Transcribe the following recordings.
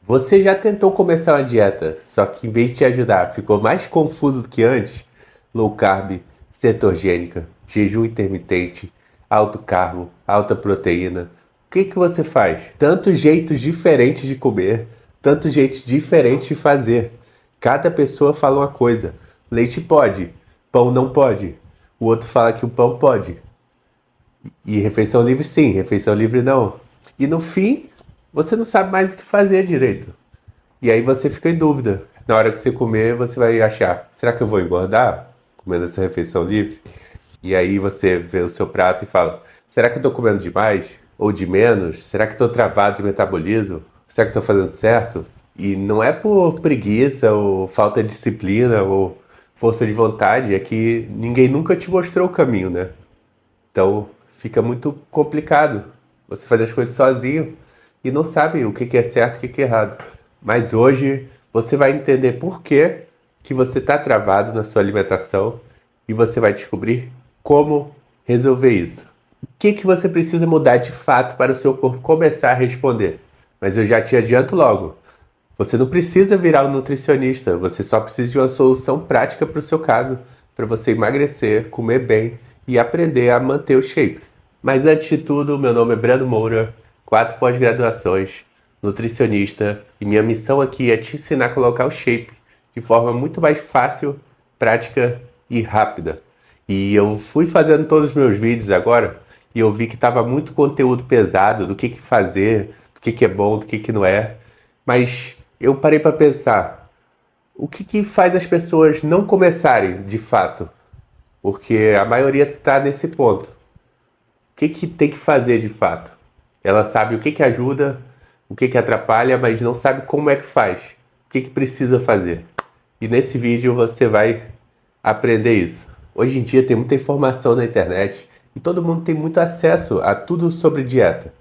Você já tentou começar uma dieta, só que em vez de te ajudar, ficou mais confuso do que antes? Low carb, cetogênica, jejum intermitente, alto carbo, alta proteína. O que que você faz? Tantos jeitos diferentes de comer, tantos jeitos diferentes de fazer. Cada pessoa fala uma coisa. Leite pode, pão não pode. O outro fala que o pão pode. E refeição livre sim, refeição livre não. E no fim, você não sabe mais o que fazer direito. E aí você fica em dúvida. Na hora que você comer, você vai achar: será que eu vou engordar comendo essa refeição livre? E aí você vê o seu prato e fala: será que eu tô comendo demais? Ou de menos? Será que eu tô travado de metabolismo? Será que eu tô fazendo certo? E não é por preguiça ou falta de disciplina ou força de vontade, é que ninguém nunca te mostrou o caminho, né? Então fica muito complicado você fazer as coisas sozinho e não sabe o que que é certo e o que que é errado. Mas hoje você vai entender por que você está travado na sua alimentação e você vai descobrir como resolver isso. O que que você precisa mudar de fato para o seu corpo começar a responder? Mas eu já te adianto logo. Você não precisa virar um nutricionista, você só precisa de uma solução prática para o seu caso, para você emagrecer, comer bem e aprender a manter o shape. Mas antes de tudo, meu nome é Brando Moura, 4 pós-graduações, nutricionista, e minha missão aqui é te ensinar a colocar o shape de forma muito mais fácil, prática e rápida. E eu fui fazendo todos os meus vídeos agora e eu vi que estava muito conteúdo pesado do que fazer, do que é bom, do que não é. Mas eu parei para pensar, o que faz as pessoas não começarem de fato? Porque a maioria está nesse ponto. O que tem que fazer de fato? Ela sabe o que ajuda, o que atrapalha, mas não sabe como é que faz. O que precisa fazer. E nesse vídeo você vai aprender isso. Hoje em dia tem muita informação na internet e todo mundo tem muito acesso a tudo sobre dieta.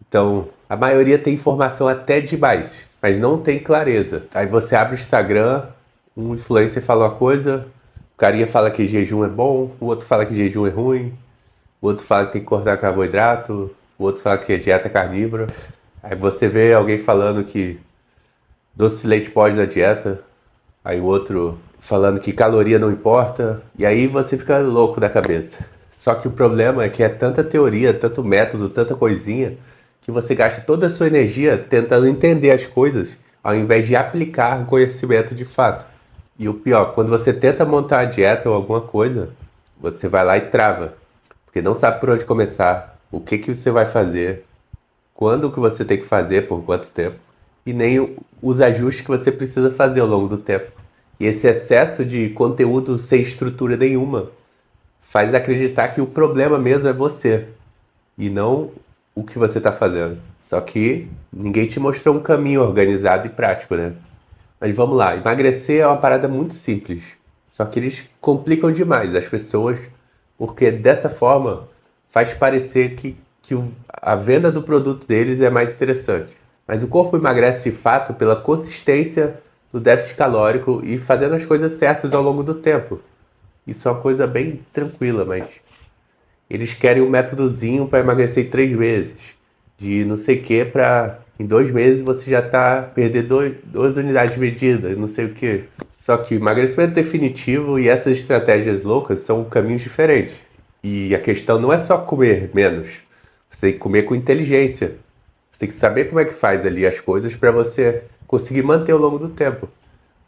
Então, a maioria tem informação até demais, mas não tem clareza. Aí você abre o Instagram, um influencer fala uma coisa, o carinha fala que jejum é bom, o outro fala que jejum é ruim, o outro fala que tem que cortar carboidrato, o outro fala que é dieta carnívora. Aí você vê alguém falando que doce de leite pode na dieta, aí o outro falando que caloria não importa, e aí você fica louco da cabeça. Só que o problema é que é tanta teoria, tanto método, tanta coisinha, que você gasta toda a sua energia tentando entender as coisas, ao invés de aplicar o conhecimento de fato. E o pior, quando você tenta montar a dieta ou alguma coisa, você vai lá e trava, porque não sabe por onde começar, o que você vai fazer, quando que você tem que fazer, por quanto tempo, e nem os ajustes que você precisa fazer ao longo do tempo. E esse excesso de conteúdo sem estrutura nenhuma faz acreditar que o problema mesmo é você e não o que você está fazendo. Só que ninguém te mostrou um caminho organizado e prático, né? Mas vamos lá, emagrecer é uma parada muito simples. Só que eles complicam demais as pessoas, porque dessa forma faz parecer que a venda do produto deles é mais interessante. Mas o corpo emagrece de fato pela consistência do déficit calórico e fazendo as coisas certas ao longo do tempo. Isso é uma coisa bem tranquila, mas eles querem um métodozinho para emagrecer em 3 meses. De não sei o que para em 2 meses você já tá perdendo 2 unidades de medida, não sei o que. Só que o emagrecimento definitivo e essas estratégias loucas são caminhos diferentes. E a questão não é só comer menos. Você tem que comer com inteligência. Você tem que saber como é que faz ali as coisas para você conseguir manter ao longo do tempo.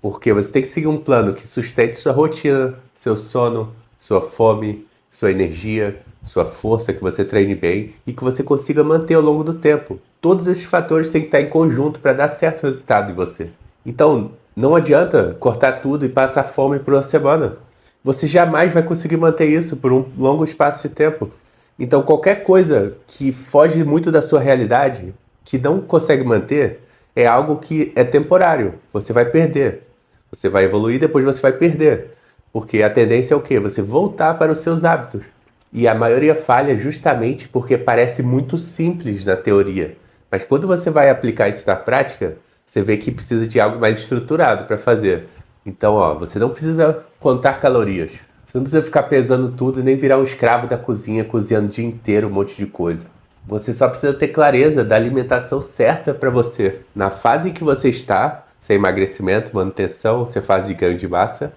Porque você tem que seguir um plano que sustente sua rotina, seu sono, sua fome, sua energia, sua força, que você treine bem e que você consiga manter ao longo do tempo. Todos esses fatores têm que estar em conjunto para dar certo resultado em você. Então, não adianta cortar tudo e passar fome por uma semana. Você jamais vai conseguir manter isso por um longo espaço de tempo. Então, qualquer coisa que foge muito da sua realidade, que não consegue manter, é algo que é temporário. Você vai perder. Você vai evoluir, depois você vai perder. Porque a tendência é o quê? Você voltar para os seus hábitos. E a maioria falha justamente porque parece muito simples na teoria. Mas quando você vai aplicar isso na prática, você vê que precisa de algo mais estruturado para fazer. Então, ó, você não precisa contar calorias. Você não precisa ficar pesando tudo e nem virar um escravo da cozinha, cozinhando o dia inteiro um monte de coisa. Você só precisa ter clareza da alimentação certa para você. Na fase que você está, se é emagrecimento, manutenção, se é fase de ganho de massa,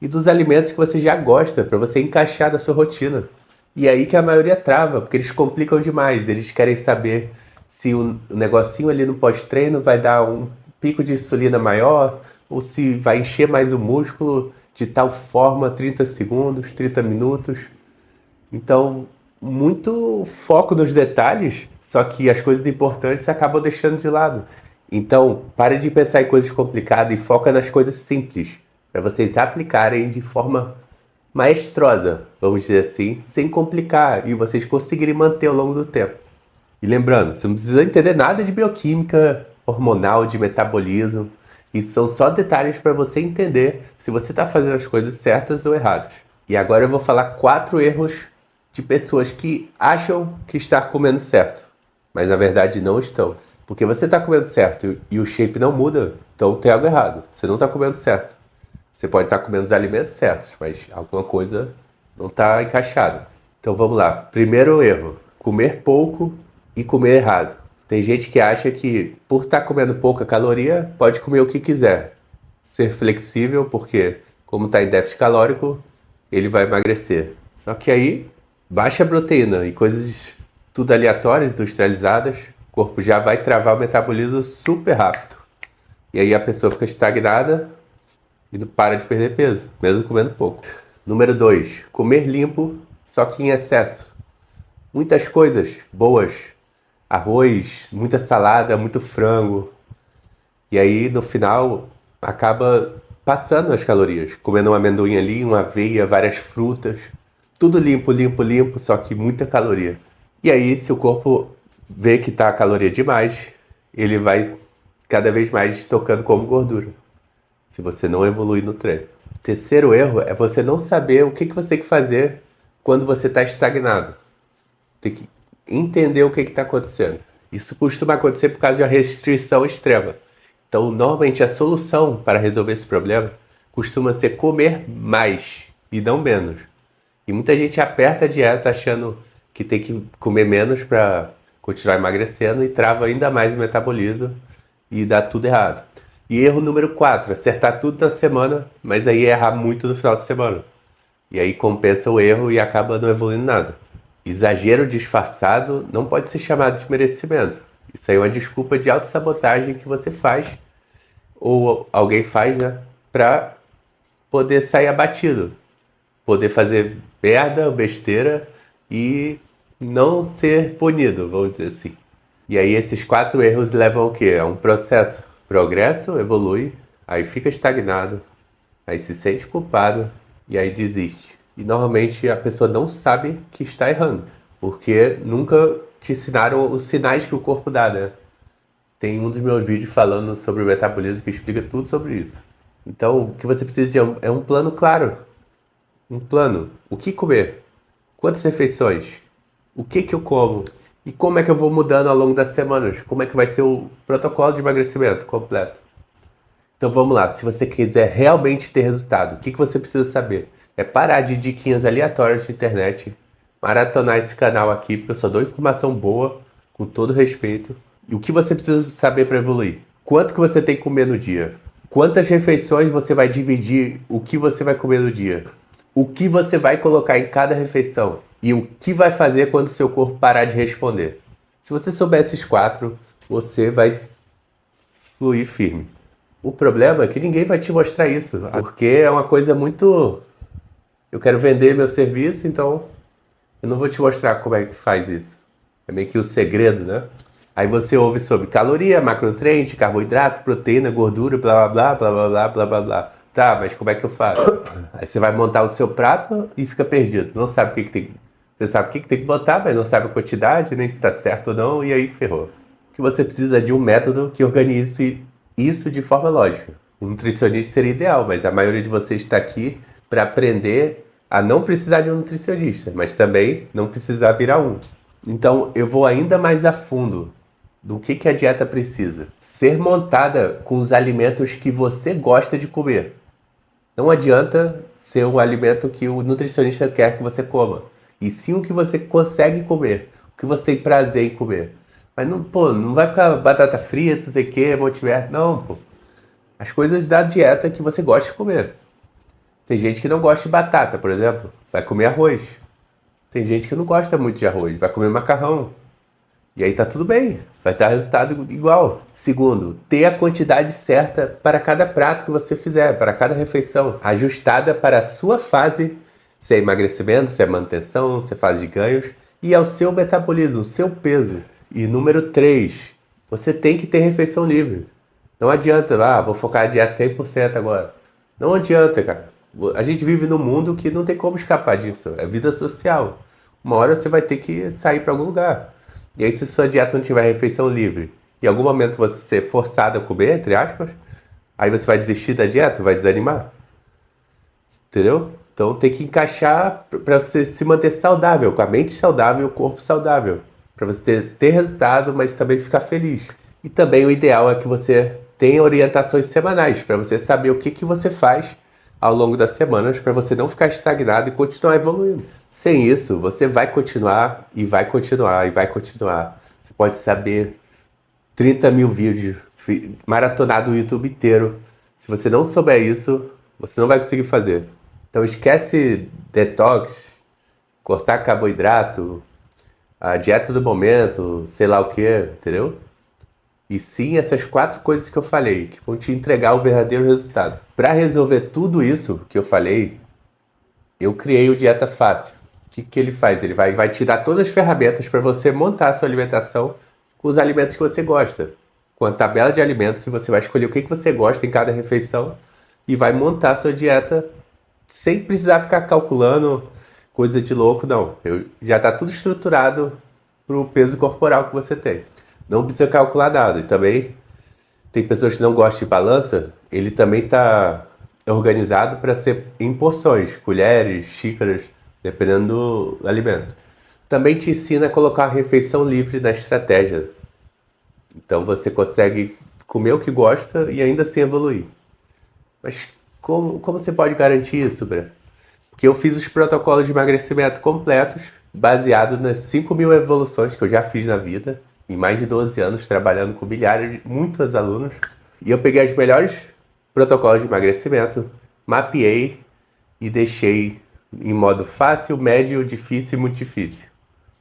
e dos alimentos que você já gosta, para você encaixar na sua rotina. E é aí que a maioria trava, porque eles complicam demais. Eles querem saber se o negocinho ali no pós-treino vai dar um pico de insulina maior, ou se vai encher mais o músculo de tal forma, 30 segundos, 30 minutos. Então, muito foco nos detalhes, só que as coisas importantes acabam deixando de lado. Então, pare de pensar em coisas complicadas e foca nas coisas simples, para vocês aplicarem de forma maestrosa, vamos dizer assim, sem complicar e vocês conseguirem manter ao longo do tempo. E lembrando, você não precisa entender nada de bioquímica, hormonal, de metabolismo. Isso são só detalhes para você entender se você está fazendo as coisas certas ou erradas. E agora eu vou falar 4 erros de pessoas que acham que está comendo certo, mas na verdade não estão. Porque você está comendo certo e o shape não muda, então tem algo errado. Você não está comendo certo. Você pode estar comendo os alimentos certos, mas alguma coisa não está encaixada. Então vamos lá. Primeiro erro: comer pouco e comer errado. Tem gente que acha que por estar comendo pouca caloria, pode comer o que quiser. Ser flexível, porque como está em déficit calórico, ele vai emagrecer. Só que aí, baixa proteína e coisas tudo aleatórias, industrializadas, o corpo já vai travar o metabolismo super rápido. E aí a pessoa fica estagnada e não para de perder peso, mesmo comendo pouco. Número 2, comer limpo, só que em excesso. Muitas coisas boas, arroz, muita salada, muito frango. E aí no final acaba passando as calorias, comendo um amendoim ali, uma aveia, várias frutas. Tudo limpo, limpo, limpo, só que muita caloria. E aí, se o corpo vê que está a caloria demais, ele vai cada vez mais estocando como gordura, se você não evoluir no treino. Terceiro erro é você não saber o que você tem que fazer quando você está estagnado. Tem que entender o que está acontecendo. Isso costuma acontecer por causa de uma restrição extrema. Então, normalmente, a solução para resolver esse problema costuma ser comer mais e não menos. E muita gente aperta a dieta achando que tem que comer menos para continuar emagrecendo e trava ainda mais o metabolismo e dá tudo errado. E erro número 4, acertar tudo na semana, mas aí errar muito no final de semana. E aí compensa o erro e acaba não evoluindo nada. Exagero disfarçado não pode ser chamado de merecimento. Isso aí é uma desculpa de autossabotagem que você faz, ou alguém faz, né? Pra poder sair abatido. Poder fazer merda, besteira e não ser punido, vamos dizer assim. E aí esses 4 erros levam ao quê? A um processo. Progresso, evolui, aí fica estagnado, aí se sente culpado e aí desiste. E normalmente a pessoa não sabe que está errando, porque nunca te ensinaram os sinais que o corpo dá, né? Tem um dos meus vídeos falando sobre o metabolismo que explica tudo sobre isso. Então o que você precisa de é um plano claro. Um plano. O que comer? Quantas refeições? O que eu como? E como é que eu vou mudando ao longo das semanas? Como é que vai ser o protocolo de emagrecimento completo? Então vamos lá, se você quiser realmente ter resultado, o que você precisa saber? É parar de diquinhas aleatórias de internet, maratonar esse canal aqui, porque eu só dou informação boa, com todo respeito. E o que você precisa saber para evoluir? Quanto que você tem que comer no dia? Quantas refeições você vai dividir o que você vai comer no dia? O que você vai colocar em cada refeição? E o que vai fazer quando o seu corpo parar de responder? Se você souber esses 4, você vai fluir firme. O problema é que ninguém vai te mostrar isso, porque é uma coisa muito... Eu quero vender meu serviço, então eu não vou te mostrar como é que faz isso. É meio que o segredo, né? Aí você ouve sobre caloria, macronutriente, carboidrato, proteína, gordura, blá blá blá blá blá blá blá blá. Tá, mas como é que eu faço? Aí você vai montar o seu prato e fica perdido. Não sabe o que tem. Você sabe o que tem que botar, mas não sabe a quantidade, nem se está certo ou não, e aí ferrou. O que você precisa de um método que organize isso de forma lógica. Um nutricionista seria ideal, mas a maioria de vocês está aqui para aprender a não precisar de um nutricionista, mas também não precisar virar um. Então eu vou ainda mais a fundo do que a dieta precisa. Ser montada com os alimentos que você gosta de comer. Não adianta ser um alimento que o nutricionista quer que você coma, e sim o que você consegue comer, que você tem prazer em comer. Mas não, pô, não vai ficar batata frita, não sei o que, multiverso. Não, pô. As coisas da dieta que você gosta de comer. Tem gente que não gosta de batata, por exemplo, vai comer arroz. Tem gente que não gosta muito de arroz, vai comer macarrão. E aí tá tudo bem, vai dar resultado igual. Segundo, ter a quantidade certa para cada prato que você fizer, para cada refeição, ajustada para a sua fase, se é emagrecimento, se é manutenção, se é fase de ganhos, e ao seu metabolismo, o seu peso. E número 3, você tem que ter refeição livre. Não adianta, vou focar a dieta 100% agora. Não adianta, cara. A gente vive num mundo que não tem como escapar disso. É vida social. Uma hora você vai ter que sair para algum lugar. E aí, se sua dieta não tiver refeição livre, em algum momento você ser forçado a comer, entre aspas, aí você vai desistir da dieta, vai desanimar. Entendeu? Então tem que encaixar para você se manter saudável, com a mente saudável e o corpo saudável. Para você ter resultado, mas também ficar feliz. E também o ideal é que você tenha orientações semanais, para você saber o que você faz ao longo das semanas, para você não ficar estagnado e continuar evoluindo. Sem isso, você vai continuar e vai continuar e vai continuar. Você pode saber 30 mil vídeos, maratonar do YouTube inteiro. Se você não souber isso, você não vai conseguir fazer. Então esquece detox, cortar carboidrato, a dieta do momento, sei lá o que, entendeu? E sim essas 4 coisas que eu falei, que vão te entregar o verdadeiro resultado. Para resolver tudo isso que eu falei, eu criei o Dieta Fácil. O que ele faz? Ele vai te dar todas as ferramentas para você montar a sua alimentação com os alimentos que você gosta. Com a tabela de alimentos, você vai escolher o que você gosta em cada refeição e vai montar a sua dieta sem precisar ficar calculando coisa de louco, não. Já está tudo estruturado para o peso corporal que você tem. Não precisa calcular nada. E também tem pessoas que não gostam de balança, ele também está organizado para ser em porções, colheres, xícaras, dependendo do alimento. Também te ensina a colocar a refeição livre na estratégia. Então você consegue comer o que gosta e ainda assim evoluir. Mas como você pode garantir isso, Bra? Porque eu fiz os protocolos de emagrecimento completos, baseados nas 5.000 evoluções que eu já fiz na vida, em mais de 12 anos, trabalhando com milhares, muitos alunos. E eu peguei os melhores protocolos de emagrecimento, mapeei e deixei em modo fácil, médio, difícil e muito difícil.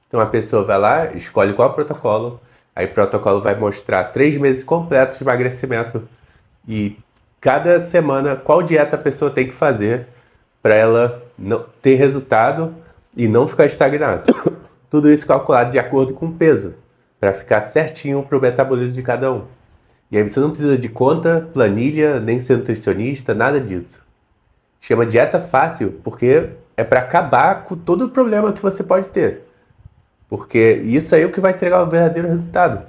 Então a pessoa vai lá, escolhe qual protocolo, aí o protocolo vai mostrar 3 meses completos de emagrecimento e cada semana qual dieta a pessoa tem que fazer para ela não ter resultado e não ficar estagnada. Tudo isso calculado de acordo com o peso, para ficar certinho para o metabolismo de cada um. E aí você não precisa de conta, planilha, nem ser nutricionista, nada disso. Chama dieta fácil porque é para acabar com todo o problema que você pode ter. Porque isso aí é o que vai entregar o verdadeiro resultado.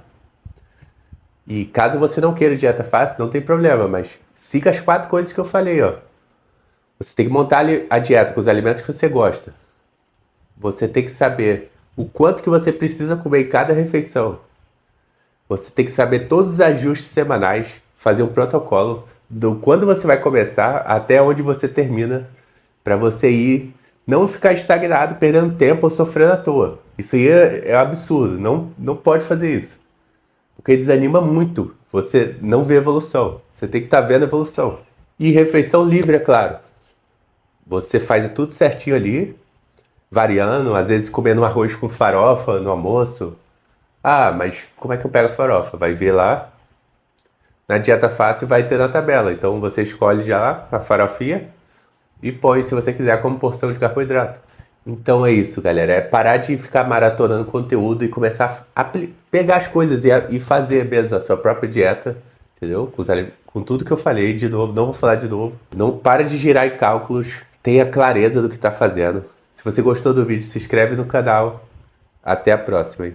E caso você não queira dieta fácil, não tem problema, mas siga as 4 coisas que eu falei, ó. Você tem que montar a dieta com os alimentos que você gosta. Você tem que saber o quanto que você precisa comer em cada refeição. Você tem que saber todos os ajustes semanais, fazer um protocolo do quando você vai começar até onde você termina, para você ir, não ficar estagnado, perdendo tempo ou sofrendo à toa. Isso aí é um absurdo, não pode fazer isso. Porque desanima muito, você não vê evolução, você tem que estar vendo evolução. E refeição livre, é claro. Você faz tudo certinho ali, variando, às vezes comendo um arroz com farofa no almoço. Ah, mas como é que eu pego a farofa? Vai ver lá, na dieta fácil vai ter na tabela. Então você escolhe já a farofinha e põe, se você quiser, como porção de carboidrato. Então é isso, galera. É parar de ficar maratonando conteúdo e começar a pegar as coisas e fazer mesmo a sua própria dieta, entendeu? Com tudo que eu falei, de novo, não vou falar de novo. Não para de girar em cálculos, tenha clareza do que está fazendo. Se você gostou do vídeo, se inscreve no canal. Até a próxima, hein?